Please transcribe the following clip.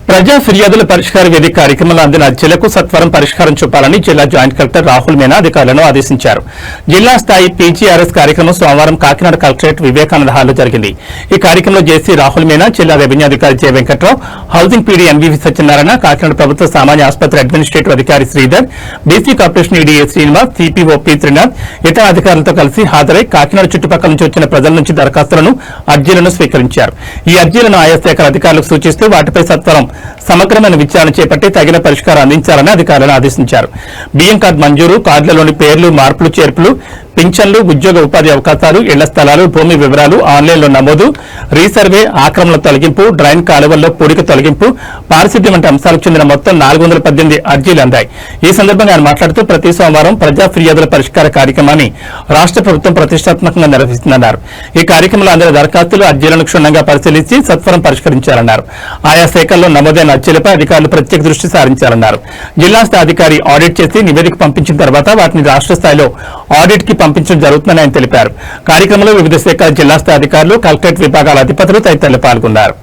ప్రజా ఫిర్యాదుల పరిష్కార వేదిక కార్యక్రమంలో అందిన అర్జీలకు సత్వరం పరిష్కారం చూపాలని జిల్లా జాయింట్ కలెక్టర్ రాహుల్ మీనా అధికారులను ఆదేశించారు. జిల్లా స్థాయి పీజీఆర్ఎస్ కార్యక్రమం సోమవారం కాకినాడ కలెక్టరేట్ వివేకానంద హాల్లో జరిగింది. ఈ కార్యక్రమంలో జేసీ రాహుల్ మీనా, జిల్లా రెవెన్యూ అధికారి J Venkatrao, housing PD NVV Satyanarayana, Kakinada ప్రభుత్వ సామాన్య ఆసుపత్రి అడ్మినిస్ట్రేటివ్ అధికారి Sridhar, BC corporation EDA Srinivas, CPO P Trinath ఇతర అధికారులతో కలిసి హాజరై కాకినాడ చుట్టుపక్కల నుంచి వచ్చిన ప్రజల నుంచి దరఖాస్తులను, అర్జీలను స్వీకరించారు. ఈ అర్జీలను ఆయా శాఖల అధికారులకు సూచిస్తూ వాటిపై సత్వరం సమగ్రమైన విచారణ చేపట్టి తగిన పరిష్కారం అందించాలని అధికారులను ఆదేశించారు. బియ్యం కార్డు మంజూరు, కార్డులలోని పేర్లు మార్పులు చేర్పులు, పింఛన్లు, ఉద్యోగ ఉపాధి అవకాశాలు, ఇళ్ల స్థలాలు, భూమి వివరాలు ఆన్లైన్లో నమోదు, రీసర్వే, ఆక్రమణల తొలగింపు, డ్రైన్ కాలువల్లో పూడిక తొలగింపు, పారిశుద్ధ్యం వంటి అంశాలకు చెందిన మొత్తం 418 అర్జీలు అందాయి. ఈ సందర్భంగా ఆయన మాట్లాడుతూ ప్రతి సోమవారం ప్రజా ఫిర్యాదుల పరిష్కార కార్యక్రమాన్ని రాష్ట్ర ప్రభుత్వం ప్రతిష్టాత్మకంగా నిర్వహిస్తుందన్నారు. ఈ కార్యక్రమంలో అందిన దరఖాస్తులు, అర్జీలను క్షుణ్ణంగా పరిశీలించి సత్వరం పరిష్కరించాలన్నారు. ఆయా శాఖల్లో నమోదైన అర్జీలపై అధికారులు ప్రత్యేక దృష్టి సారించాలన్నారు. జిల్లా స్థాయి అధికారి ఆడిట్ చేసి నివేదిక పంపించిన తర్వాత వాటిని రాష్ట్ర స్థాయిలో ఆడిట్ కి పంపించడం జరుగుతుందని ఆయన తెలిపారు. కార్యక్రమంలో వివిధ శాఖల జిల్లా స్థాయి అధికారులు, కలెక్టరేట్ విభాగాల అధిపతులు తదితరులు పాల్గొన్నారు.